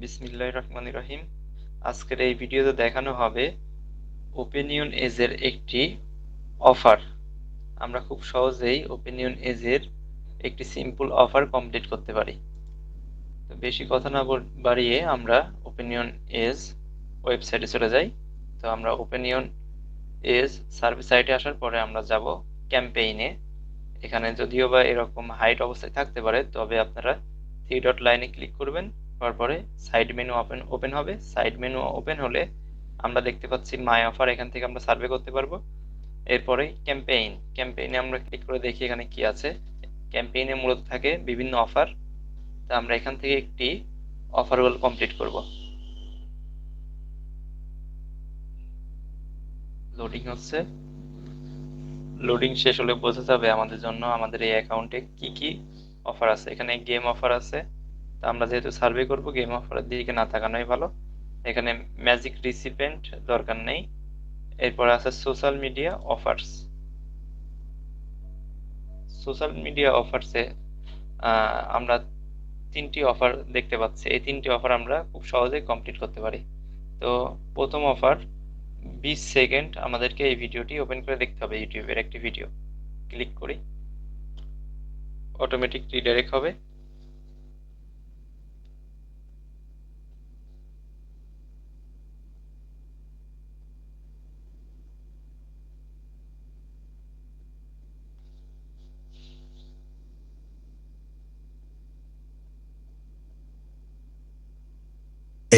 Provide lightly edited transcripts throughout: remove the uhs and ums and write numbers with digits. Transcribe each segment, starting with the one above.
বিসমিল্লাহির রহমানির রহিম। আজকের এই ভিডিওতে দেখানো হবে ওপেনিয়ন এজের একটি অফার। আমরা খুব সহজেই ওপেনিয়ন এজের একটি সিম্পল অফার কমপ্লিট করতে পারি। তো বেশি কথা না বাড়িয়ে আমরা ওপেনিয়ন এজ ওয়েবসাইটে চলে যাই। তো আমরা ওপেনিয়ন এজ সার্ভিস সাইটে আসার পরে আমরা যাব ক্যাম্পেইনে। এখানে যদিও বা এরকম হাইড অবস্থায় থাকতে পারে, তবে আপনারা থ্রি ডট লাইনে ক্লিক করবেন। তারপরে সাইড মেনু ওপেন হবে। সাইড মেনু ওপেন হলে আমরা দেখতে পাচ্ছি মাই অফার, এখান থেকে আমরা সার্ভে করতে পারবো। এরপরে ক্যাম্পেইনে আমরা ক্লিক করে দেখি এখানে কি আছে। ক্যাম্পেইনে মূলত থাকে বিভিন্ন অফার। তা আমরা এখান থেকে একটি অফারগুলো কমপ্লিট করব। লোডিং হচ্ছে। লোডিং শেষ হলে বোঝা যাবে আমাদের জন্য আমাদের এই অ্যাকাউন্টে কি কি অফার আছে। এখানে গেম অফার আছে। তা আমরা যেহেতু সার্ভে করব, গেম অফারের দিকে না তাকানোই ভালো। এখানে ম্যাজিক রিসিপেন্ট দরকার নেই। এরপর আছে social media offers. Social media অফার্সে আমরা তিনটি অফার দেখতে পাচ্ছি। এই তিনটি অফার আমরা খুব সহজেই কমপ্লিট করতে পারি। তো প্রথম অফার 20 সেকেন্ড আমাদেরকে এই ভিডিওটি ওপেন করে দেখতে হবে। ইউটিউবের একটি ভিডিও ক্লিক করি, অটোমেটিক রিডাইরেক্ট হবে।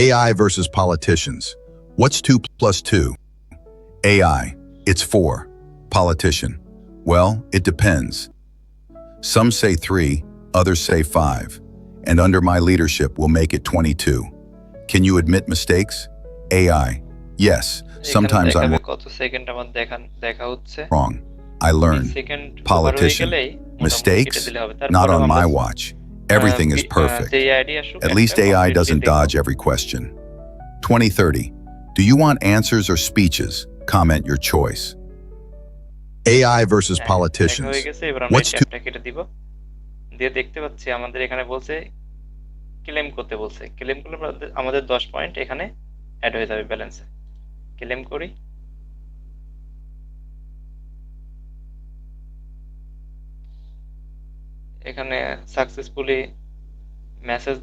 AI versus politicians. What's 2 plus 2? AI, it's 4. Politician, well, it depends. Some say 3, others say 5. And under my leadership, we'll make it 22. Can you admit mistakes? AI, yes, sometimes I'm কত second আমার দেখা হচ্ছে। wrong. I learn. Politician, mistakes? Not on my watch. Everything is perfect. At least AI doesn't dodge every question. 2030. Do you want answers or speeches? Comment your choice. AI versus politicians. What's two? কেটে দিব। দিয়ে দেখতে পাচ্ছি আমাদের এখানে বলছে claim করতে বলছে। ক্লেম করলে আমাদের 10 পয়েন্ট এখানে অ্যাড হয়ে যাবে ব্যালেন্সে। ক্লেম করি। এখানে সাকসেসফুলি মেসেজ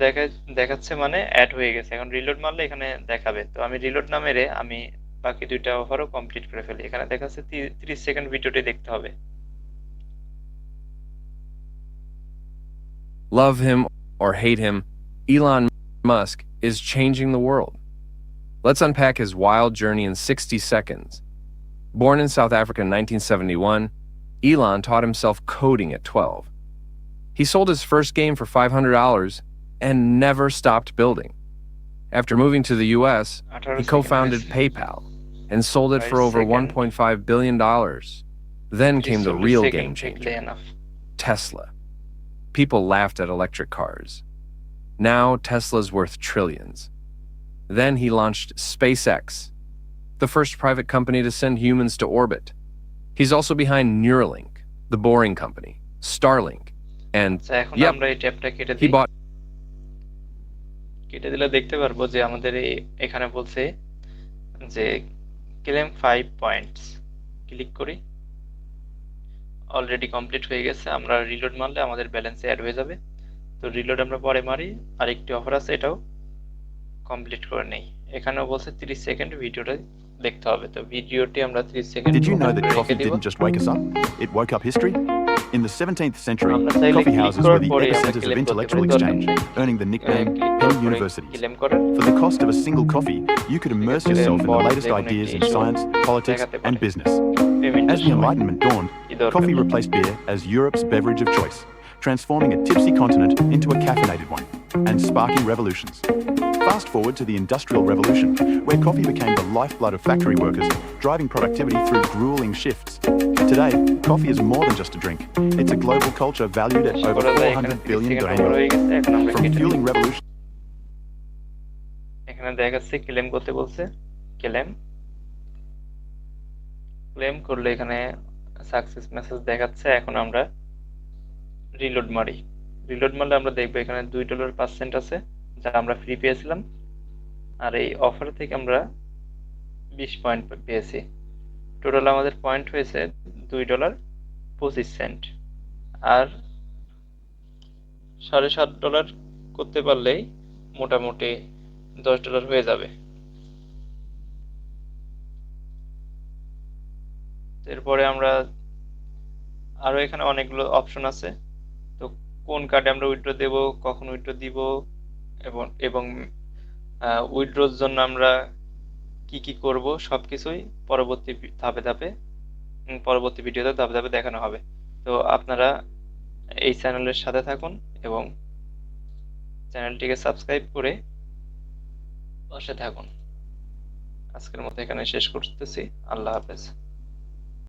দেখাচ্ছে, মানে অ্যাড হয়ে গেছে। এখন রিলোড মারলে এখানে দেখাবে। তো আমি রিলোড না মেরে আমি বাকি দুইটা অফারও কমপ্লিট করে ফেলি। এখানে দেখাচ্ছে 30 সেকেন্ড ভিডিওটি দেখতে হবে। Love him or hate him, Elon Musk is changing the world. Let's unpack his wild journey in 60 seconds. Born in South Africa in 1971, Elon taught himself coding at 12. He sold his first game for $500 and never stopped building. After moving to the US, he co-founded PayPal and sold it for over $1.5 billion. Then came the real game changer, Tesla. People laughed at electric cars. Now Tesla's worth trillions. Then he launched SpaceX, the first private company to send humans to orbit. He's also behind Neuralink, the Boring Company, Starlink, and yep, he bought. কেটে দিলে দেখতে পারবো যে আমাদের এখানে বলছে যে claim 5 points. Click করি, অলরেডি কমপ্লিট হয়ে গেছে। আমরা রিলোড মারলে আমাদের ব্যালেন্সে অ্যাড হয়ে যাবে। তো রিলোড আমরা পরে মারি। আরেকটি অফার আছে, এটাও কমপ্লিট করে নেই। এখানেও বলছে 30 সেকেন্ড ভিডিওটা দেখতে হবে। তো ভিডিওটি আমরা 30 second. Did you know that coffee didn't just wake us up? It woke up history. In the 17th century, coffee houses were the epicenters of intellectual exchange, earning the nickname penny universities. For the cost of a single coffee, you could immerse yourself in the latest ideas in science, politics, and business. As the Enlightenment dawned, coffee replaced beer as Europe's beverage of choice, transforming a tipsy continent into a caffeinated one, and sparking revolutions. Fast forward to the Industrial Revolution, where coffee became the lifeblood of factory workers, driving productivity through grueling shifts. Today, coffee is more than just a drink. It's a global culture valued at over $400 billion annually. From fueling revolution. এখানে দেখাচ্ছে claim করতে বলছে। Claim করলে এখানে success message দেখাচ্ছে। এখন আমরা reload মারি। রিলোড মারলে আমরা দেখবো এখানে $2.5 আছে। যা আমরা ফ্রি পেয়েছিলাম, আর এই অফার থেকে আমরা 20 পয়েন্ট পেয়েছি। টোটাল আমাদের পয়েন্ট হয়েছে $2.25। আর $7.5 করতে পারলেই মোটামুটি $10 হয়ে যাবে। এরপরে আমরা আরো এখানে অনেকগুলো অপশন আছে, তো কোন কার্ডে আমরা উইথড্র দেব, কখন উইথড্র দিব, এবং উইথড্রোর জন্য আমরা কি কি করব সবকিছুই পরবর্তী ভিডিওতে ধাপে ধাপে দেখানো হবে। তো আপনারা এই চ্যানেলের সাথে থাকুন এবং চ্যানেলটিকে সাবস্ক্রাইব করে পাশে থাকুন। আজকের মতো এখানে শেষ করতেছি। আল্লাহ হাফেজ।